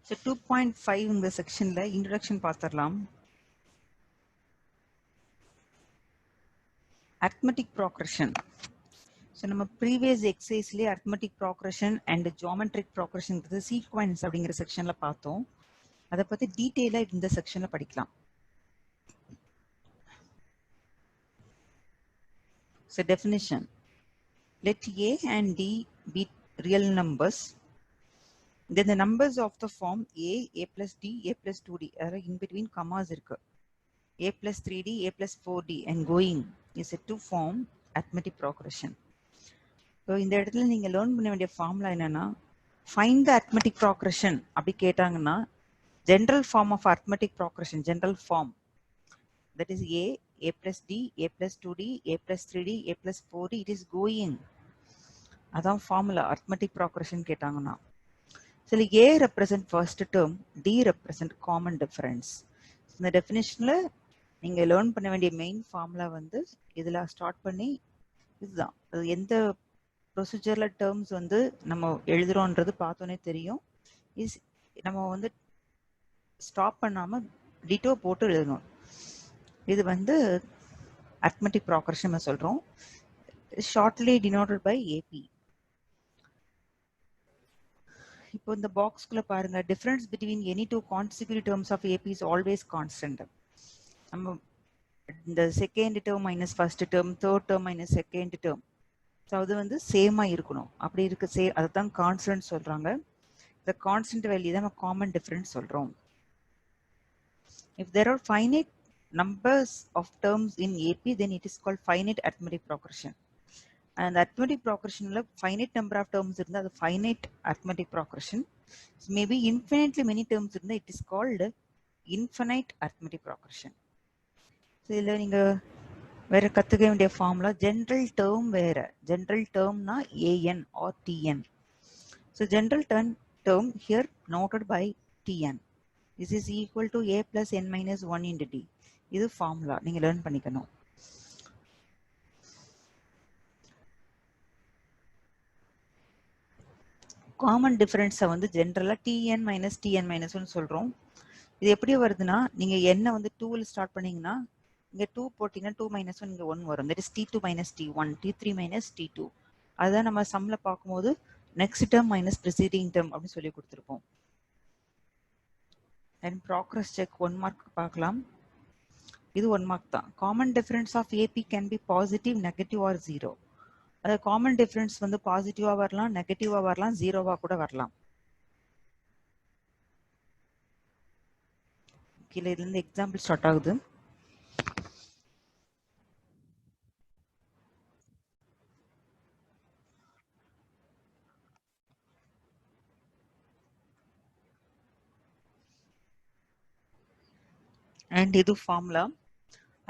So 2.5 இந்த செக்ஷன்ல introduction பார்த்துடலாம். arithmetic progression. So நம்ம previous exerciseலயே arithmetic progression and geometric progression sequence அப்படிங்கிற செக்ஷன்ல பார்த்தோம். அதை பத்தி டீட்டெயிலா இந்த செக்ஷன்ல படிக்கலாம். So definition. Let A and D be real numbers. Then the numbers of the form A plus D, A plus 2D. In between commas இருக்கு. A plus 3D, A plus 4D and going is a to form arithmetic progression. So இந்த இடத்துல நீங்க learn பண்ண வேண்டிய formula என்னன்னா find the arithmetic progression அப்படி கேட்டாங்கன்னா general form of arithmetic progression, general form, that is A plus D, A plus 2D, A plus 3D, A plus 4D, it is going. அதான் formula arithmetic progression கேட்டாங்கன்னா. So A represent first term, D represent common difference. இந்த டெஃபினிஷன்ல நீங்க learn பண்ண வேண்டிய main formula வந்து இதுல start பண்ணி இதுதான். அது எந்த ப்ரொசீஜர்ல டேர்ம்ஸ் வந்து நம்ம எழுதுறோன்றது பார்த்தோன்னே தெரியும். இஸ் நம்ம வந்து ஸ்டாப் பண்ணாம டிட்டோ போட்டு எழுதணும். இது வந்து arithmetic progression நம்ம சொல்றோம். Shortly denoted by AP. இப்போ இந்த பாக்ஸ்குள்ள பாருங்க, difference between any two consecutive terms of AP is always constant. நம்ம இந்த second term minus first term, third term minus second term, so அது வந்து சேமா இருக்கணும். அப்படி இருக்கு அதுதான் கான்ஸ்டன்ட் சொல்றாங்க. இந்த கான்ஸ்டன்ட் வேல்யூ தான் நம்ம காமன் டிஃபரன்ஸ் சொல்றோம். If there are finite numbers of terms in AP, then it is called finite arithmetic progression. And arithmetic progression la finite number of terms irundha adu finite arithmetic progression. So maybe infinitely many terms irundha it is called infinite arithmetic progression. So idla neenga vera kathuka vendiya formula general term vera. General term na an or tn. So general term here noted by tn. This is equal to a plus n minus 1 into d. இது formula நீங்க learn பண்ணிக்கணும். Common டிஃபரன்ஸை வந்து ஜென்ரலா tn minus tn minus ஒன்னு சொல்றோம். இது எப்படி வருதுன்னா, நீங்க என்ன வந்து 2ல ஸ்டார்ட் பண்ணீங்கன்னா இங்க 2 போட்டீங்கன்னா 2 மைனஸ் 1 இங்க 1 வரும். That is t2 minus t1, t3 minus t2. அதான் நம்ம சம்ல பார்க்கும்போது next term minus preceding term அப்படின்னு சொல்லி கொடுத்துருப்போம். அண்ட் ப்ராக்ரஸ் செக் 1 மார்க் பார்க்கலாம். இது 1 மார்க் தான். Common difference of AP can be positive, negative or 0. அது காமன் டிஃபரன்ஸ் வந்து பாசிட்டிவா வரலாம், நெகட்டிவா வரலாம், ஜீரோவா கூட வரலாம். கீழே இதுல இருந்து எக்ஸாம்பிள் ஸ்டார்ட் ஆகுது. அண்ட் இது formula.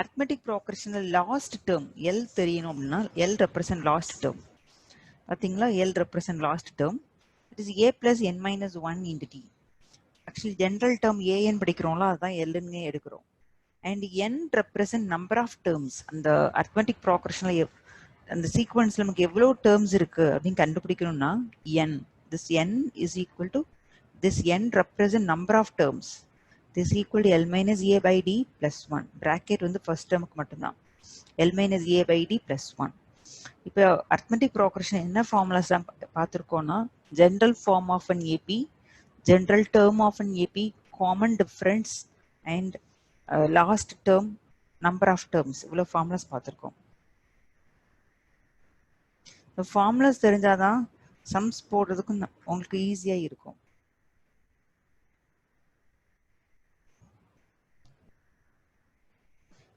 arithmetic progression last term L தெரியணும் அப்படின்னா L ரெப்ரசன்ட் லாஸ்ட் டேர்ம். பார்த்தீங்களா, L represent last term. It is A plus n minus 1 into D. Actually general term AN படிக்கிறோம்ல, அதுதான் Lன்னு எடுக்கிறோம். And N represent number of terms. அந்த arithmetic progressionல அந்த சீக்வன்ஸ்ல நமக்கு எவ்வளோ டேர்ம்ஸ் இருக்கு அப்படின்னு கண்டுபிடிக்கணும்னா N. This N is equal to this N represent number of terms. This equal to L minus A by D plus 1. Bracket வந்து first termக்கு மட்டும்தான். L minus A by D plus 1. இப்போ arithmetic progression என்ன formulas தான் பார்த்துருக்கோம்னா, general form of an AP, general term of an AP, common difference and last term, number of terms. இவ்வளோ formulas பார்த்துருக்கோம். இந்த formulas தெரிஞ்சாதான் sums போடுறதுக்கு உங்களுக்கு ஈஸியா இருக்கும்.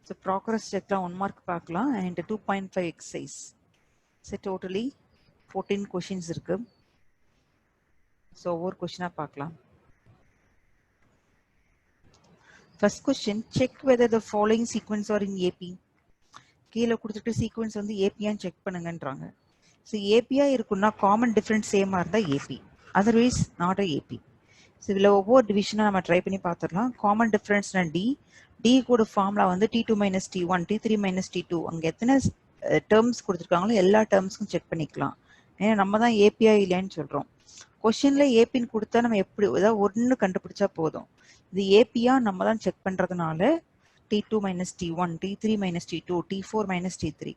So progress checkல 1 mark பார்க்கலாம். and 2.5 exercise. So totally 14 questions இருக்கு. So ஒவ்வொரு கொஸ்டினா பார்க்கலாம். First question, check whether the following sequence are in AP. கீழே கொடுத்துட்டு சீக்வன்ஸ் வந்து APயான்னு செக் பண்ணுங்கன்றாங்க. ஸோ ஏபியா இருக்குன்னா காமன் டிஃபரன்ஸ் சேமா இருந்தா AP, otherwise not a AP. So இதில் ஒவ்வொரு டிவிஷனாக நம்ம ட்ரை பண்ணி பார்த்துடலாம். காமன் டிஃபரன்ஸ்னா டி கூட ஃபார்முலா வந்து t2 minus t1, t3 minus t2. அங்கே எத்தனை டேர்ம்ஸ் கொடுத்துருக்காங்களோ எல்லா டேர்ம்ஸ்க்கும் செக் பண்ணிக்கலாம். ஏன்னா நம்ம தான் ஏபிஐ இல்லைன்னு சொல்கிறோம். கொஸ்டின்ல ஏபின்னு கொடுத்தா நம்ம எப்படி ஏதாவது ஒன்று கண்டுபிடிச்சா போதும். இது ஏபியா நம்ம தான் செக் பண்றதுனால T2 minus T1, T3 minus T2, T4 minus T3.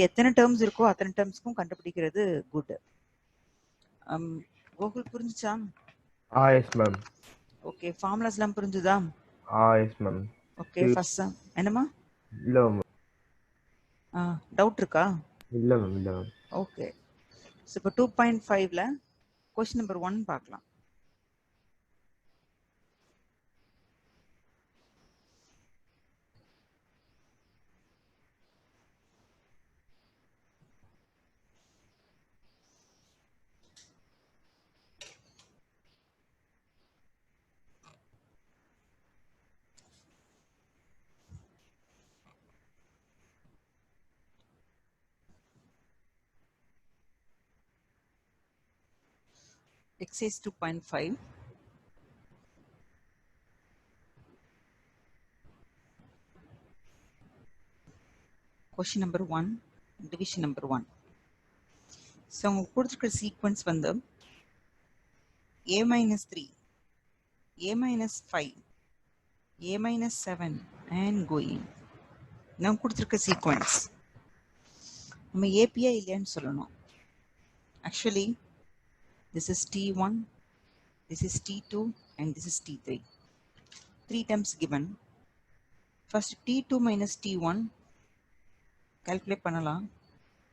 எத்தனை டேர்ம்ஸ் இருக்கோ அத்தனை டேர்ம்ஸ்க்கும் கண்டுபிடிக்கிறது குட். கோகுல் புரிஞ்சுச்சா? Yes ma'am. ஓகே, ஃபார்முலாஸ்லாம் புரிஞ்சுதா? Yes ma'am. ஓகே, ஃபர்ஸ்ட் என்னம்மா? இல்ல மேம். டவுட் இருக்கா? இல்ல மேம், இல்ல மேம். ஓகே, இப்போ 2.5ல கொஸ்டின் நம்பர் 1 பார்க்கலாம். Exercise 2.5. Question number 1, division number 1. So, உங்களுக்கு கொடுத்திருக்கிற sequence வந்து a minus 3, a minus 5, a minus 7 and going. நம்ம கொடுத்திருக்கிற sequence. நம்ம ஏபியா இல்லையான்னு சொல்லணும். Actually, this is T1, this is T2 and this is T3. 3 terms given. First T2 minus T1 calculate பண்ணலாம்.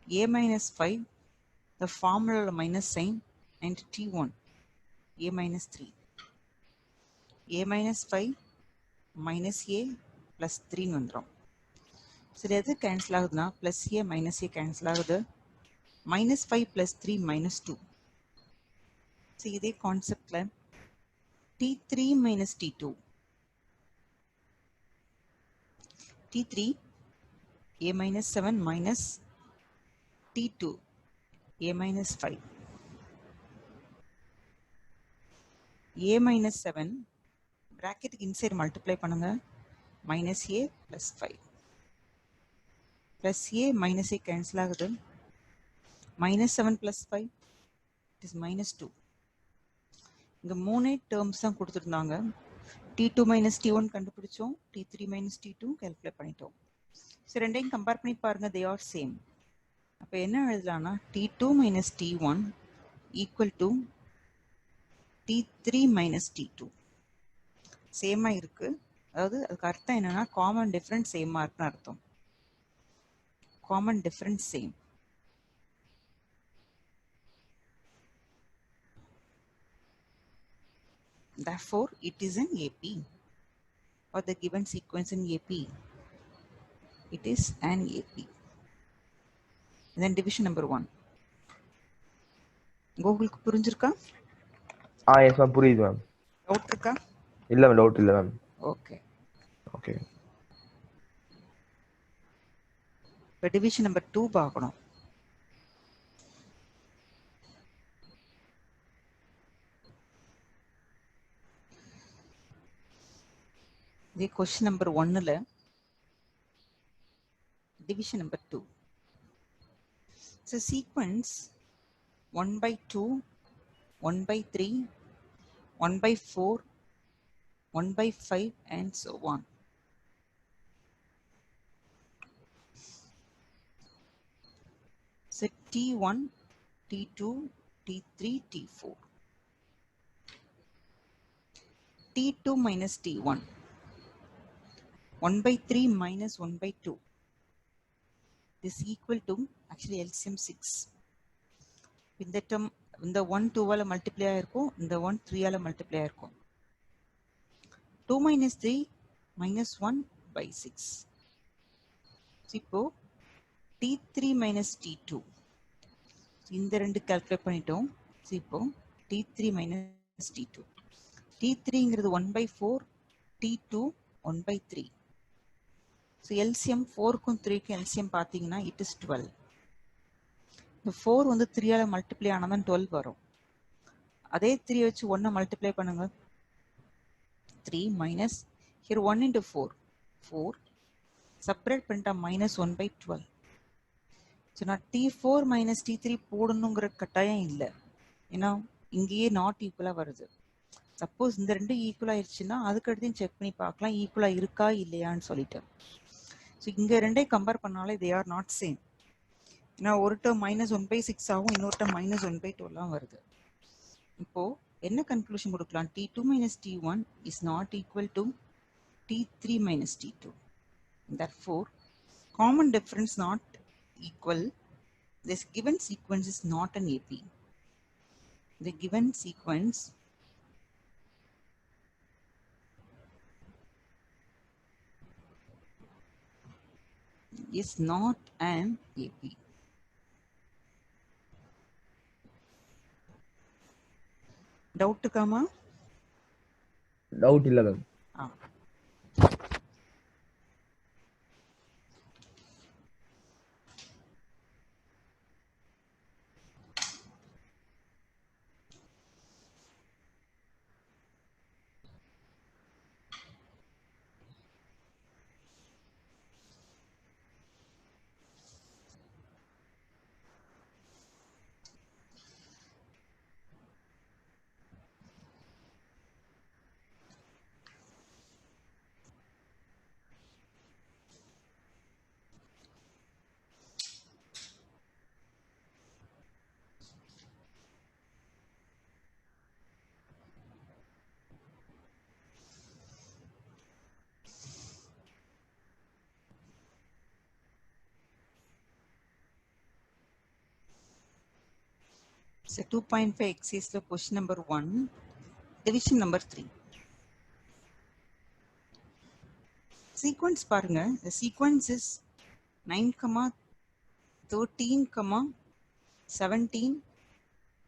a minus 5, the formula minus sign, and T1, a minus 3. a minus 5 minus a plus 3 வந்துரும். சரி, எது cancel ஆகுதுன்னா plus a minus a cancel ஆகுது. minus 5 plus 3 minus 2. சரி, இதே கான்செப்ட்ல T3 minus T2. T3 a minus 7 minus T2 a minus 5. a minus 7 bracket inside multiply பண்ணுங்க. minus a plus 5 plus a minus a cancel ஆகுது. minus 7 plus 5 it is minus 2. இந்த மூணே terms தான் கொடுத்துருந்தாங்க. T2 minus T1 கண்டுபிடிச்சோம், T3 minus T2 calculate பண்ணிட்டோம். சரி, ரெண்டையும் கம்பேர் பண்ணி பாருங்க, they are same. அப்போ என்ன எழுதலாம்னா T2 minus T1 equal to T3 minus T2. சேமா இருக்கு. அதாவது அதுக்கு அர்த்தம் என்னன்னா காமன் டிஃபரன்ஸ் சேமா இருக்குன்னு அர்த்தம். Common difference same. Therefore, it is an AP, or the given sequence in AP. It is an AP. Then division number 1. கோகுலுக்கு புரிஞ்சிருக்கா? எஸ் மேம், புரியுது மேம். டவுட் இருக்கா? இல்ல மேம், டவுட் இல்ல மேம். Okay okay. இப்போ டிவிஷன் நம்பர் 2 பார்க்கணும். இதே question number 1ல division number 2. So sequence 1 by 2, 1 by 3, 1 by 4, 1 by 5 and so on. So T1, T2, T3, T4. T2 minus T1. 1 by 3 minus 1 by 2 is equal to actually LCM 6. In the term, இந்த 1 2 ஆல multiply ஆயிருக்கும், இந்த 1 3 ஆல multiply ஆயிருக்கும். 2 minus 3 minus 1 by 6. இப்போ T3 minus T2. இந்த ரெண்டு calculate பண்ணிட்டோம். இப்போ T3 minus T2. T3ங்கிறது 1 by 4, T2 1 by 3. So LCM 4க்கும் 3க்கும் LCM பார்த்தீங்கன்னா it is 12. இந்த 4 வந்து 3 ஆல மல்டிப்ளை ஆனாதான் 12 வரும். அதே 3 வச்சு 1 மல்டிப்ளை பண்ணுங்க. 3 minus here 1 into 4. 4 separate பண்ணிட்டா minus 1 by 12. So நான் T4 minus T3 போடணுங்கிற கட்டாயம் இல்லை. ஏன்னா இங்கேயே நாட் ஈக்குவலாக வருது. சப்போஸ் இந்த ரெண்டு ஈக்குவல் ஆயிடுச்சுன்னா அதுக்கு அடுத்து செக் பண்ணி பார்க்கலாம் ஈக்குவலாக இருக்கா இல்லையான்னு சொல்லிட்டு. ஸோ இங்கே ரெண்டையும் கம்பேர் பண்ணாலே தே ஆர் நாட் சேம். ஏன்னா ஒரு டேர்ம் -1/6 ஆகும், இன்னொரு டேர்ம் -1/12 வருது. இப்போ என்ன கன்க்ளூஷன் கொடுக்கலாம்? T2 - T1 is not equal to T3 - T2. Therefore, common difference not equal. This given sequence is not an AP. The given sequence is not an AP. Doubt kama? Doubt இல்ல ma'am. So 2.5 exercise the question number 1, division number 3. Sequence பாருங்க. The sequence is 9, 13, 17,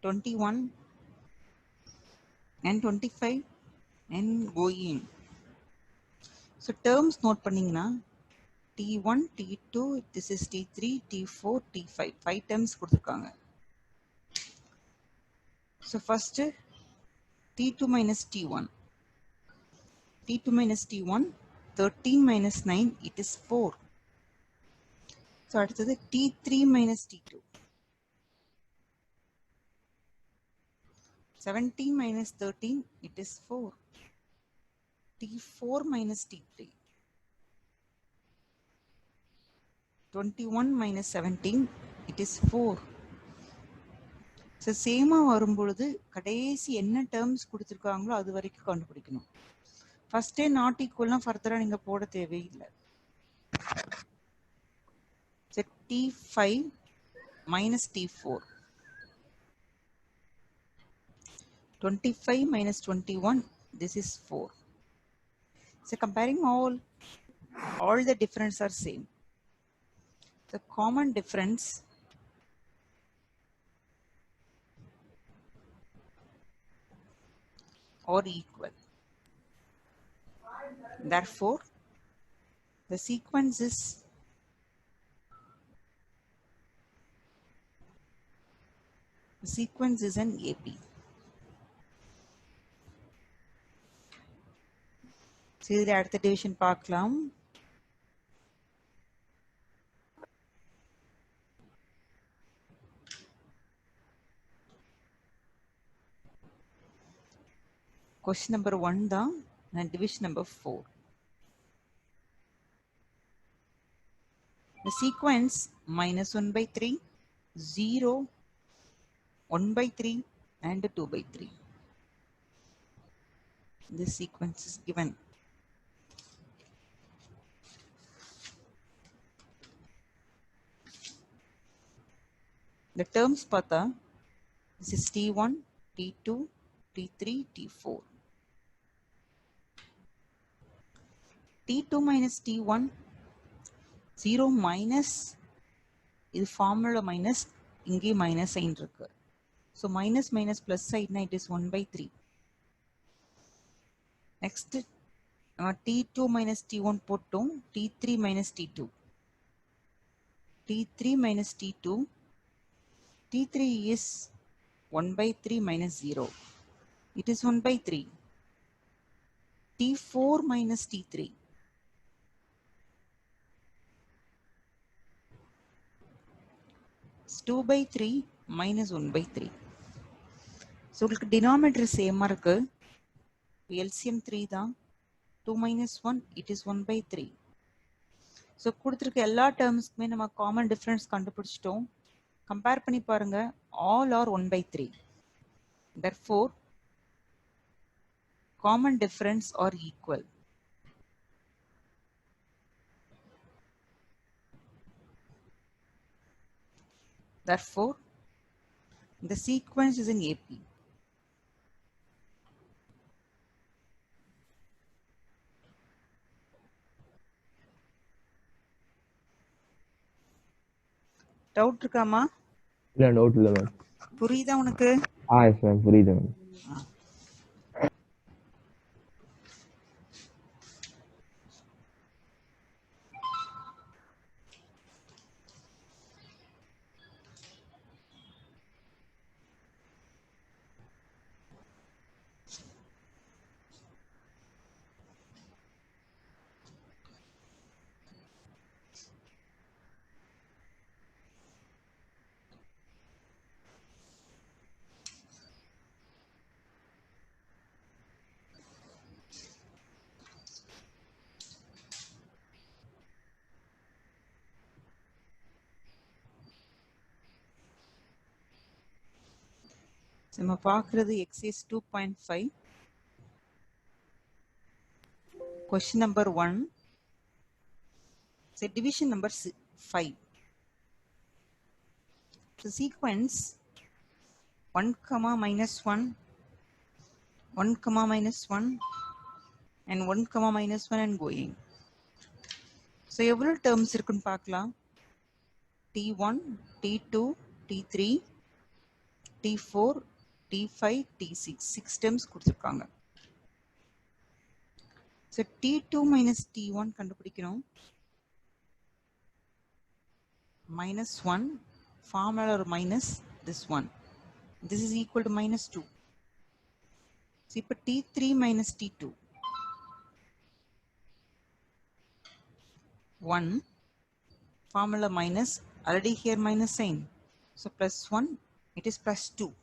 21 and 25 and going. So terms note பண்ணீங்கன்னா T1, T2, this is T3, T4, T5. 5 terms கொடுத்துருக்காங்க. So first T2 minus T1. T2 minus T1, 13 minus 9, it is 4. So அடுத்தது T3 minus T2. 17 minus 13, it is 4. T4 minus T3. 21 minus 17, it is 4. So சேமா வரும்பொழுது கடைசி என்ன terms கொடுத்துருக்காங்களோ அது வரைக்கும் கண்டுபிடிக்கணும். ஃபர்ஸ்டே நாட் ஈக்குவல்னா ஃபர்தரா நீங்க போட தேவையில்லை. So T5 minus T4. 25 minus 21, this is 4. So comparing all the difference are same. The common difference or equal. Therefore, the sequence is an AP. So இதில் அடுத்த division பார்க்கலாம். Question number 1 தான் and division number 4. The sequence -1/3, 0, 1/3 and 2/3. This sequence is given. The terms பார்த்தா this is T1, T2, T3, T4. T2 minus T1, 0 minus, இது formula minus, இங்கே minus sign இருக்கு. So minus minus plus side it is 1/3. Next T2 minus T1 போட்டோம். T3 minus T2. T3 minus T2. T3 is 1/3 minus 0. It is 1/3. T4 minus T3. It's 2/3 minus 1/3. So உங்களுக்கு denominator சேமாக இருக்கு. LCM 3 தான். 2 minus 1 it is 1 by 3. So கொடுத்துருக்க எல்லா டேர்ம்ஸ்க்குமே நம்ம common difference கண்டுபிடிச்சிட்டோம். Compare பண்ணி பாருங்க. All are 1 by 3. Therefore common difference are equal. Therefore the sequence is in AP. Doubt இருக்காமா? இல்ல டவுட் இல்ல மேம். புரியுதா உனக்கு? எஸ் மேம் புரியுது மேம். நம்ம பார்க்கிறது exercise 2.5 question number 1. So division number 5. So sequence 1 comma minus 1, 1 comma minus 1 and 1 comma minus 1 and going. So எவ்வளவு terms இருக்குன்னு பார்க்கலாம். T1, T2, T3, T4, T5, T6. 6 terms கொடுத்திருக்காங்க. So T2 minus T1 கண்டுபிடிக்கணும். Minus 1 formula or minus this one. This is equal to minus 2. So இப்போ T3 minus T2. 1 formula minus, already here minus sign. So plus 1, it is plus 2.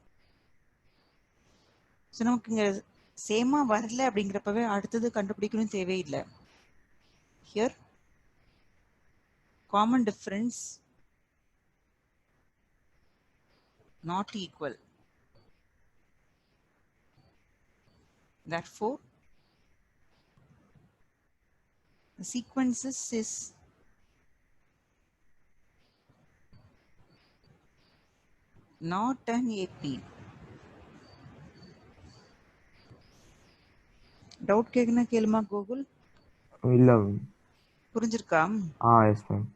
So நமக்கு இங்க சேமா வரல அப்படிங்கிறப்பவே அடுத்தது கண்டுபிடிக்கணும் தேவையில்லை. Here common difference not equal. Therefore the sequences is not an AP. Doubt கேக்குனா கேளுமா கூகுள். இல்ல மேம். புரிஞ்சிருக்கா? Yes ma'am.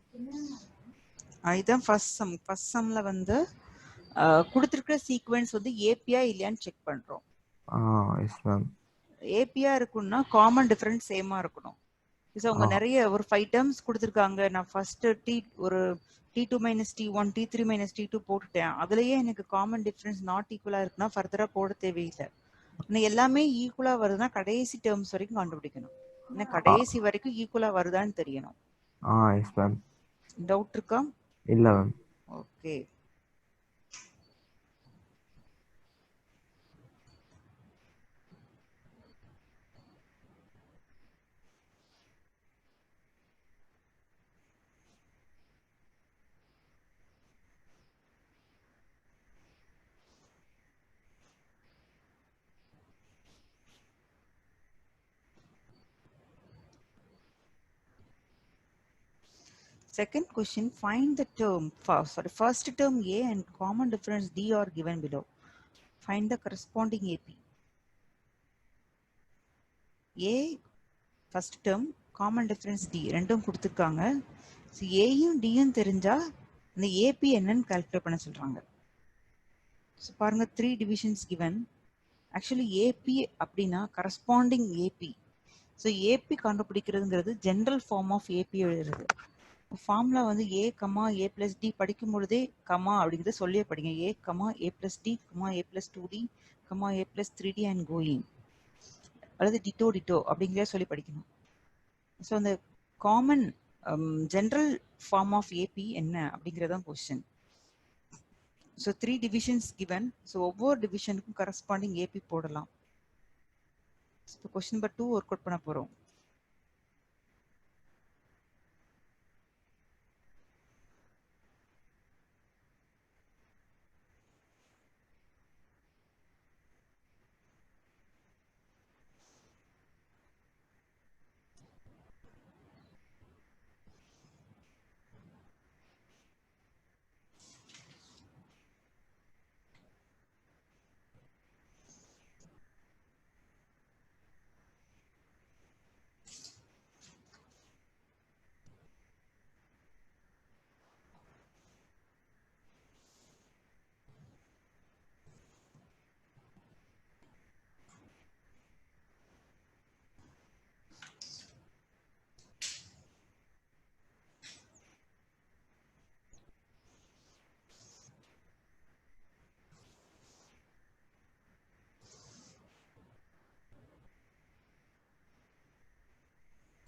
இதுதான் ஃபர்ஸ்ட் சம்ல வந்து கொடுத்திருக்கிற சீக்வென்ஸ் வந்து ஏபியா இல்லையான்னு செக் பண்றோம். Yes ma'am. ஏபியா இருக்குன்னா காமன் டிஃபரன்ஸ் சேமா இருக்கணும். இது அவங்க நிறைய ஒரு 5 டேர்ம்ஸ் கொடுத்திருக்காங்க. நான் ஃபர்ஸ்ட் ஒரு T2 minus T1, T3 minus T2 போட்டுட்டேன். அதுலயே எனக்கு காமன் டிஃபரன்ஸ் நாட் ஈக்குவலா இருக்குன்னா ஃபர்தரா போட தேவையில்லை. எல்லாமே ஈக்குவலா வருதுன்னா கடைசி டேர்ம்ஸ் வரைக்கும் கண்டுபிடிக்கணும். கடைசி வரைக்கும் ஈக்குவலா வருதான்னு தெரியணும். Yes ma'am. டவுட் இருக்கா? இல்ல ma'am. Okay. Second question, find the term first term A and common difference D are given below. Find the corresponding AP. A first term, common difference D ரெண்டும் கொடுத்திருக்காங்க. So A யும் D யும் தெரிஞ்சா இந்த AP என்னன்னு calculate பண்ண சொல்றாங்க. So பாருங்க 3 divisions given. Actually AP அப்படின்னா corresponding AP. So AP கண்டுபிடிக்கிறதுங்கிறது general form of AP எழுதுறது. ஃபார்முலா வந்து A, A plus D படிக்கும் பொழுதே கமா அப்படிங்கிறத சொல்லியே படிங்க. A, A plus D, A plus 2D, A plus 3D and going. அல்லது டிட்டோ அப்படிங்கிறத சொல்லி படிக்கணும். ஸோ அந்த common general form of AP என்ன அப்படிங்கிறதான் question. So 3 divisions given. So over division corresponding AP போடலாம். So question number 2 work out பண்ண போறோம்.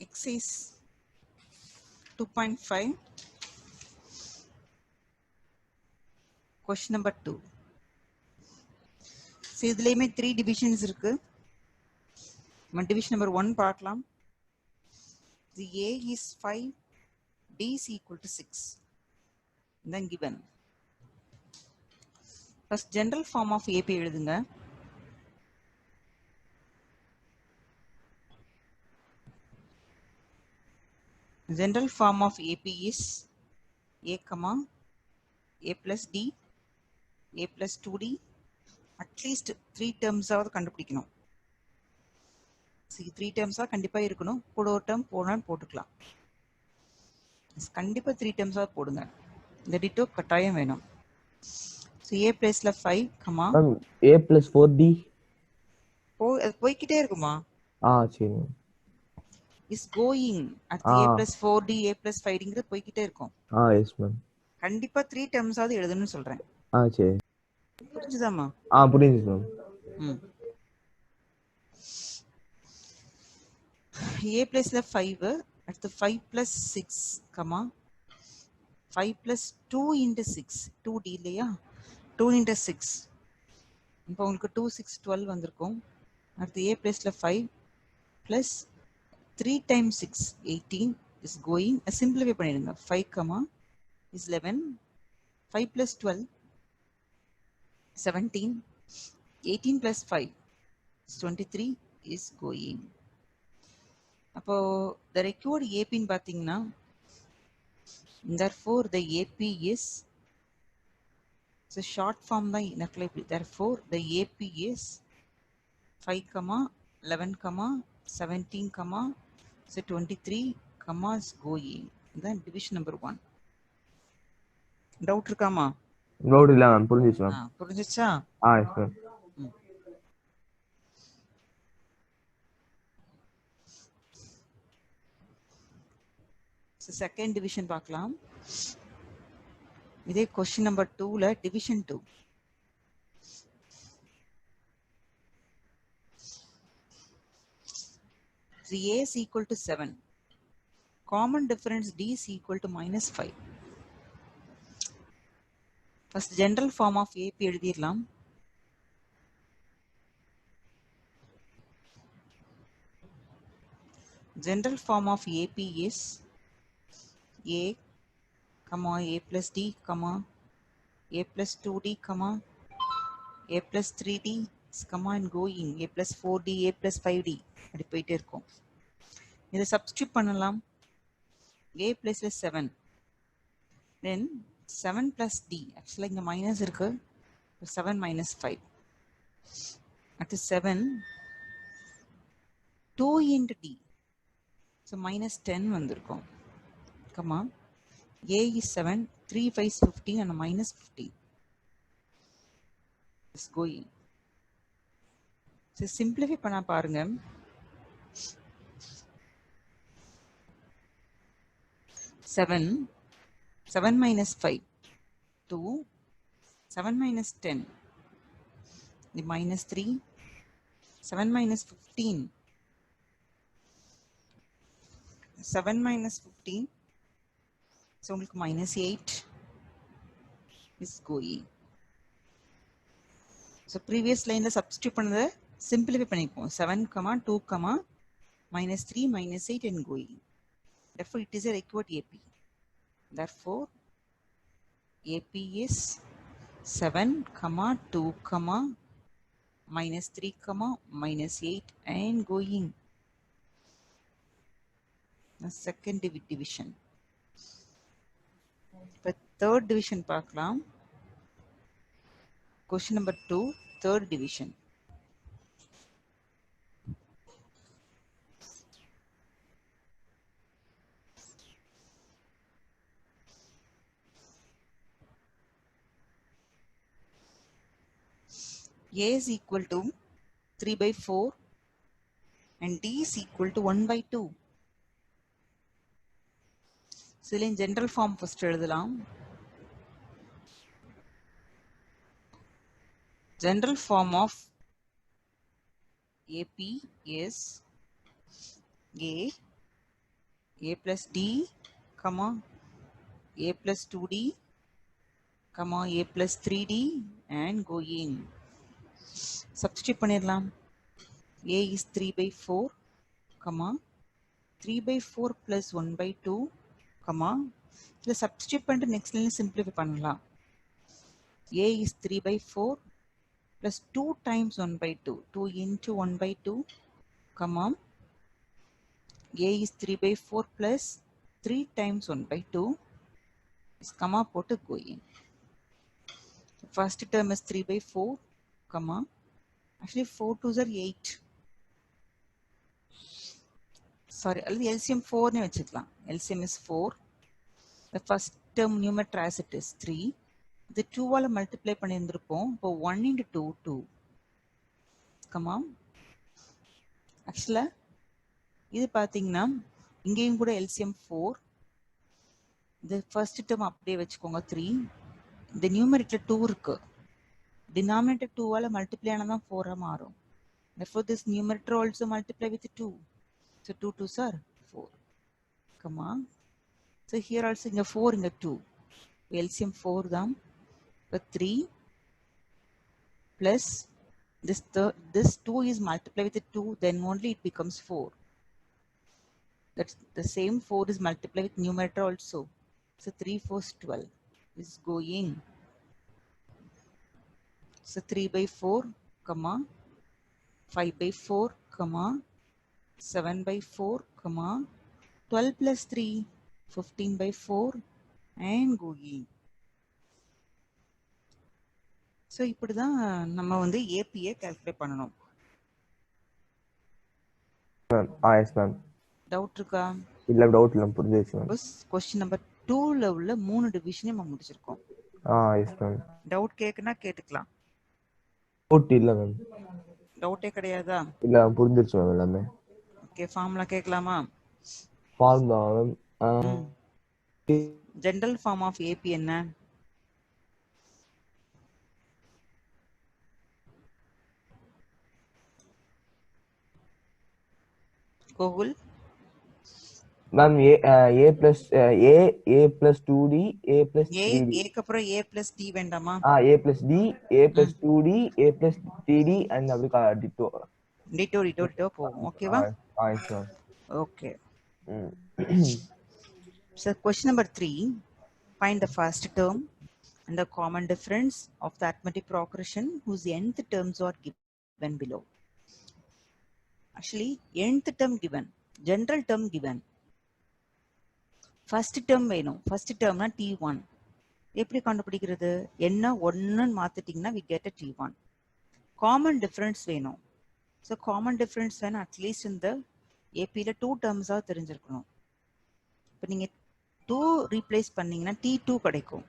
Exercise 2.5 question number 2. So இதுலயுமே 3 divisions இருக்கு. நம்ம division number 1 பார்க்கலாம். The A is 5, D is equal to 6. Then given. First general form of AP எழுதுங்க. General form of AP is A comma A plus D, A plus 2D, at least 3 terms ஆவது கண்டுபிடிக்கணும். See 3 terms கண்டிப்பா இருக்கணும். கூட ஒரு term போடணும்னு போட்டுக்கலாம். கண்டிப்பா 3 terms போடுங்க. இந்த டிட்டோ கட்டாயம் வேணும். So A placeல 5 comma A plus 4D போய்க்கிட்டே இருக்குமா? சரி. Is going at A plus 4D, A plus 5ங்கிறது போய்க்கிட்டே இருக்கும். yes ma'am. கண்டிப்பா 3 terms ஆவது எழுதணும்னு சொல்றேன். சரி. புரிஞ்சுதாமா? புரியுது மேம். A placeல 5 அடுத்து 5 plus 6 comma 5 plus 2 into 6 2D இல்லையா? 2 into 6 இப்போ உங்களுக்கு 2 6 12 வந்திருக்கும். அடுத்து A placeல 5 plus 3 times 6 18 is going. Simplify பண்ணிடுங்க. 5 comma is 11, 5 plus 12 17, 18 plus 5 is 23 is going. அப்போ the required AP ன்னு பார்த்தீங்கன்னா, therefore the AP is, so short form தான் நக்கலை. Therefore the AP is 5 comma 11 comma 17 comma so 23 comma is going. Then division number 1. Doubt இருக்காமா? Doubt இல்ல ma'am, புரிஞ்சிச்சு ma'am. புரிஞ்சிச்சா? Yes ma'am. So second division பார்க்கலாம். இதே question number 2ல division 2. So A is equal to 7. Common difference D is equal to -5. First general form of AP எழுதிடலாம். General form of AP is A comma A plus D comma A plus 2D comma A plus 3D comma and going A plus 4D A plus 5D அப்படி போயிட்டே இருக்கும். இதை substitute பண்ணலாம். A placeல 7, then 7 plus D, actually இங்க minus இருக்கு, 7 minus 5, அடுத்து 7 2 into D, so minus 10 வந்திருக்கும். Comma A is 7, 3 5 15 and minus 15 is going. So simplify பண்ண பாருங்க. 7 minus 5 2, 7 minus 10 the minus 3, 7 minus 15 7 minus 15 so உங்களுக்கு minus 8 is going. So previous line la substitute பண்ணத simplify பண்ணிப்போம். 7, 2, minus 3, minus 8 and going. Therefore, it is a required AP. Therefore, AP is 7, 2, minus 3, minus 8 and going. The second division. But third division பார்க்கலாம். Question number 2, third division. A is equal to 3 by 4 and D is equal to 1 by 2. So, in general form first எழுதலாம். General form of AP is A plus D, A plus 2D, A plus 3D and going. Substitute பண்ணிடலாம். A is 3 by 4, 3 by 4 plus 1 by 2, இதை substitute பண்ணிட்டு next line simplify பண்ணலாம். A is 3 by 4 plus 2 times 1 by 2, 2 into 1 by 2, A is 3 by 4 plus 3 times 1 by 2, is comma போட்டு going. First term is 3 by 4, actually 4 2s are 8. Sorry, LCM 4 ne vechikalam. LCM is 4. The first term numerator as it is 3. The 2 ஆல multiply பண்ணியிருந்திருப்போம். இப்போ 1 into 2, 2. Actually, இது பார்த்தீங்கன்னா இங்கேயும் கூட LCM 4. The first term அப்படியே வச்சுக்கோங்க 3. The numerator 2 இருக்கு. Denominator 2 ஆல multiply ஆனதான் 4 மாறும். Therefore, this numerator also multiply with 2. So 2 2s are 4. So here also inga 4 inga 2. LCM 4 தான். But 3 plus this 2 is multiplied with 2, then only it becomes 4. That's the same 4 is multiplied with numerator also. So 3 4 is 12. This is going. So 3 by 4, 5 by 4, 7 by 4, 12 plus 3, 15 by 4 and going. So இப்படி தான் நம்ம வந்து APயை calculate பண்ணணும். Yes ma'am. Doubt இருக்கா? இல்ல doubt இல்ல புரிஞ்சிருச்சு ma'am. Question number 2ல உள்ள 3 டிவிஷனே நம்ம முடிச்சிருக்கோம். Yes ma'am. டவுட் கேக்குனா கேட்டுக்கலாம். டவுட் இல்ல மேம். டவுட்டே கிடையாதா? இல்ல புரிஞ்சிருச்சு மேம் எல்லாமே. ஓகே, ஃபார்முலா கேட்கலாமா? Formula ma'am. General form of AP என்ன? Gokul ma'am a plus 2d a plus 3d. a க்கு அப்புறம் a plus d வேண்டாமா? a plus d a plus 2d a plus 3d and அப்படி டிட்டோ போகும். ஓகேவா? Yes ma'am. Okay. So question number 3, find the first term and the common difference of the arithmetic progression whose nth terms are given below. Actually, nth term given, general term given, first term வேணும். first term na t1. எப்படி கண்டுபிடிக்கிறது? என்ன 1 மாத்திட்டீங்கன்னா we get a t1. common difference வேணும். So common difference வேணும் at least in the AP ல 2 terms ஆ தெரிஞ்சிருக்கணும். இப்போ நீங்க 2 replace பண்ணீங்கன்னா t2 கிடைக்கும்.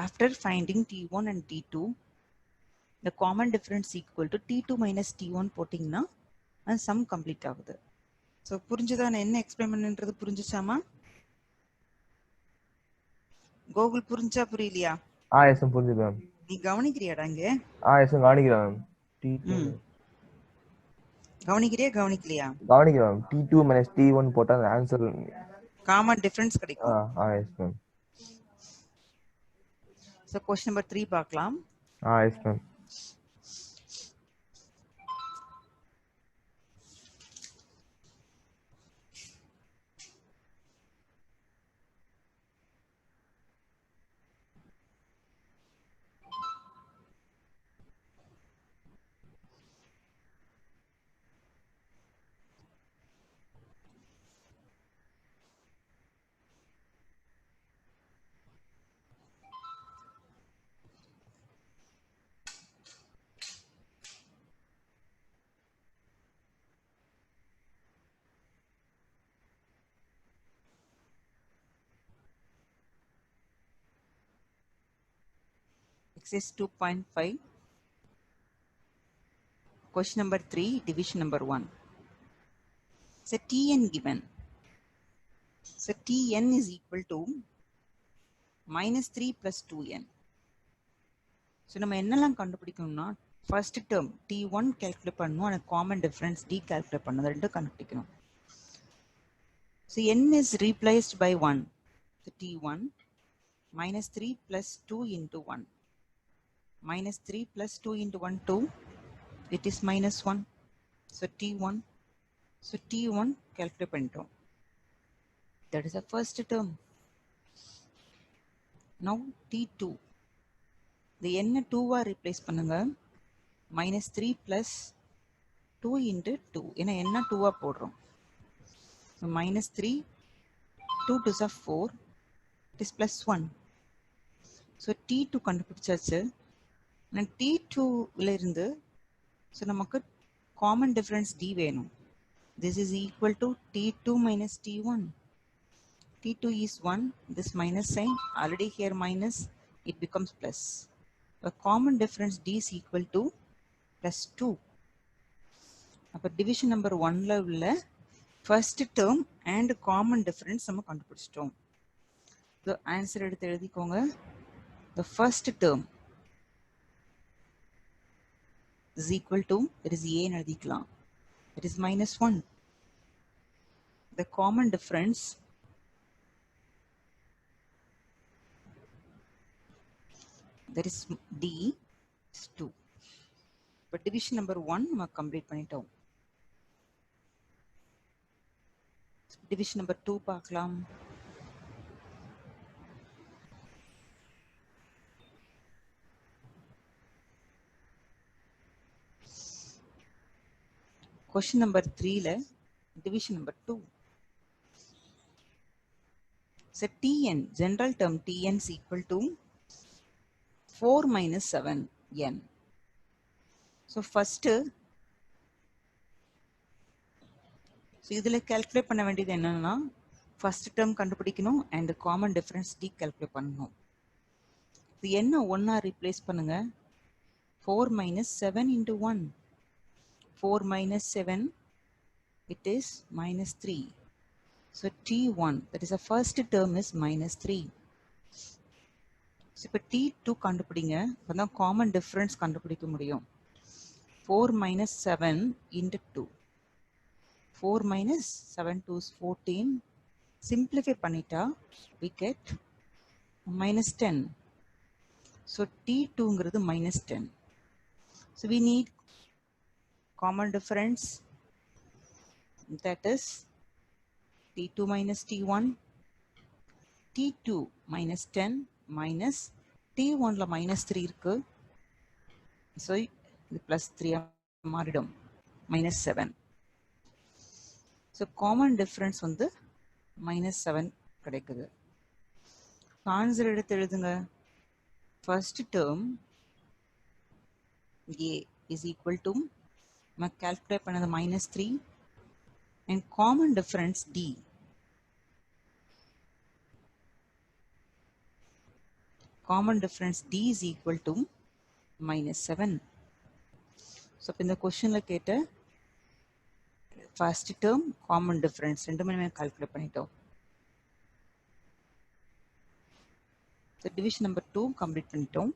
After finding t1 and t2, the common difference equal to t2 minus t1 போட்டிங்கன்னா அந்த sum complete ஆகுது. ஸோ புரிஞ்சுதா நான் என்ன எக்ஸ்பிளைன் பண்ணுன்றது? புரிஞ்சுச்சாமா? கோகுல் புரிஞ்சா புரியலையா? எஸ் புரிஞ்சுது மேம். நீ கவனிக்கிறியாடா இங்க? எஸ் கவனிக்கிறேன் மேம். t2 கவனிக்கிறியா கவனிக்கலையா? கவனிக்கிறேன் மேம். t2 minus t1 போட்டா அந்த ஆன்சர் காமன் டிஃபரன்ஸ் கிடைக்கும். S ma'am. So question number 3 பார்க்கலாம். Yes ma'am. Exercise 2.5. Question number 3, division number 1. So Tn given. So Tn is equal to minus 3 plus 2n. So நம்ம என்னெல்லாம் கண்டுபிடிக்கணும்னா first term T1 calculate பண்ணணும் and common difference D calculate பண்ணணும். அது ரெண்டும் கண்டுபிடிக்கணும். So n is replaced by 1. So T1 minus 3 plus 2 into 1. Minus 3 plus 2 into 1, 2. It is minus 1. So T1. So T1 calculate பண்ணிட்டோம். That is the first term. Now T2. The n 2 replace பண்ணுங்க. Minus 3 plus 2 into 2. ஏன்னா என்ன 2 போடுறோம். So minus 3, 2 to 4. It is plus 1. So T2 கண்டுபிடிச்சாச்சு. And T2 ல இருந்து so நமக்கு common difference D வேணும். This is equal to T2 minus T1. T2 is 1. This minus sign already here minus, it becomes plus. The common difference D is equal to plus 2. அப்ப division number 1ல உள்ள first term and common difference நம்ம கண்டுபிடிச்சிட்டோம். The answer எடுத்து எழுதிக்கோங்க. The first term is equal to, it is A ன்னு எழுதிக்கலாம். It is minus 1. The common difference that is D is 2. But division number 1 நம்ம complete பண்ணிட்டோம். Division number 2 பார்க்கலாம். Question number 3 ல division number 2. So Tn, general term Tn is equal to 4 minus 7n. So first, so இதில் calculate பண்ண வேண்டியது என்னன்னா first term கண்டுபிடிக்கணும் and common difference D calculate பண்ணணும். இது என்ன 1 replace பண்ணுங்க. 4 minus 7 into 1. 4 minus 7, it is minus 3. So T1, that is the first term is minus 3. So இப்போ T2 கண்டுபிடிங்க. அப்பதான் common difference கண்டுபிடிக்க முடியும். 4 minus 7 into 2. 4 minus 7 to is 14. Simplify பண்ணிட்டா we get minus 10. So T2ங்கிறது minus 10. So we need common difference, that is T2 minus T1. T2 minus 10 minus T1 ல minus 3 இருக்கு. So இது plus 3 மாறிடும். minus 7. So common difference வந்து minus 7 கிடைக்குது. Answer எடுத்து எழுதுங்க. First term A is equal to, நம்ம calculate பண்ணது minus 3 and common difference D. Common difference D is equal to minus 7. So in the question la கேட்ட first term common difference ரெண்டுமே நம்ம calculate பண்ணிட்டோம். So division number 2 complete பண்ணிட்டோம்.